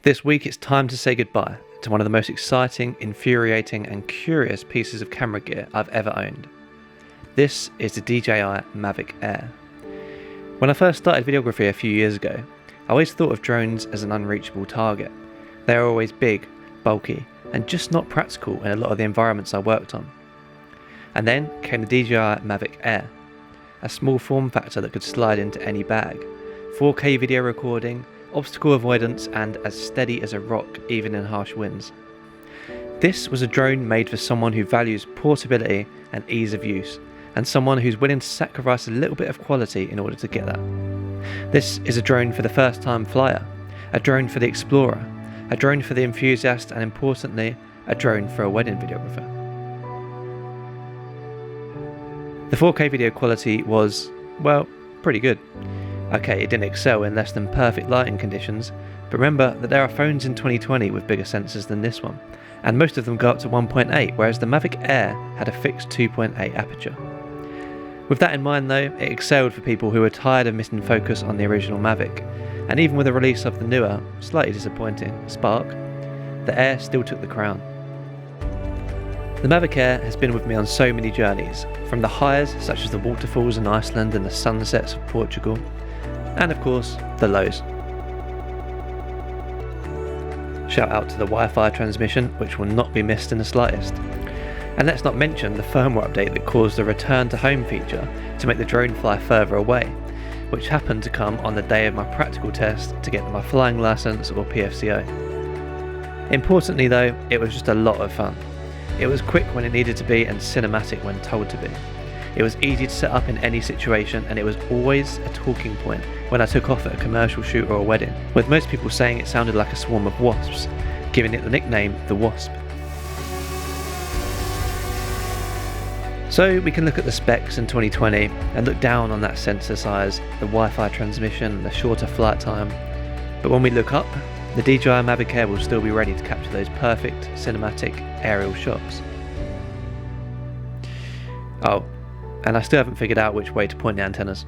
This week it's time to say goodbye to one of the most exciting, infuriating and curious pieces of camera gear I've ever owned. This is the DJI Mavic Air. When I first started videography a few years ago, I always thought of drones as an unreachable target. They are always big, bulky and just not practical in a lot of the environments I worked on. And then came the DJI Mavic Air, a small form factor that could slide into any bag, 4K video recording, obstacle avoidance and as steady as a rock even in harsh winds. This was a drone made for someone who values portability and ease of use, and someone who's willing to sacrifice a little bit of quality in order to get that. This is a drone for the first time flyer, a drone for the explorer, a drone for the enthusiast, and importantly, a drone for a wedding videographer. The 4K video quality was, well, pretty good. Okay, it didn't excel in less than perfect lighting conditions, but remember that there are phones in 2020 with bigger sensors than this one, and most of them go up to 1.8, whereas the Mavic Air had a fixed 2.8 aperture. With that in mind though, it excelled for people who were tired of missing focus on the original Mavic, and even with the release of the newer, slightly disappointing, Spark, the Air still took the crown. The Mavic Air has been with me on so many journeys, from the highs such as the waterfalls in Iceland and the sunsets of Portugal, and of course, the lows. Shout out to the Wi-Fi transmission, which will not be missed in the slightest. And let's not mention the firmware update that caused the return to home feature to make the drone fly further away, which happened to come on the day of my practical test to get my flying license or PFCO. Importantly though, it was just a lot of fun. It was quick when it needed to be and cinematic when told to be. It was easy to set up in any situation, and it was always a talking point when I took off at a commercial shoot or a wedding, with most people saying it sounded like a swarm of wasps, giving it the nickname the Wasp. So we can look at the specs in 2020 and look down on that sensor size, the Wi-Fi transmission, the shorter flight time, but when we look up, the DJI Mavic Air will still be ready to capture those perfect cinematic aerial shots. Oh, and I still haven't figured out which way to point the antennas.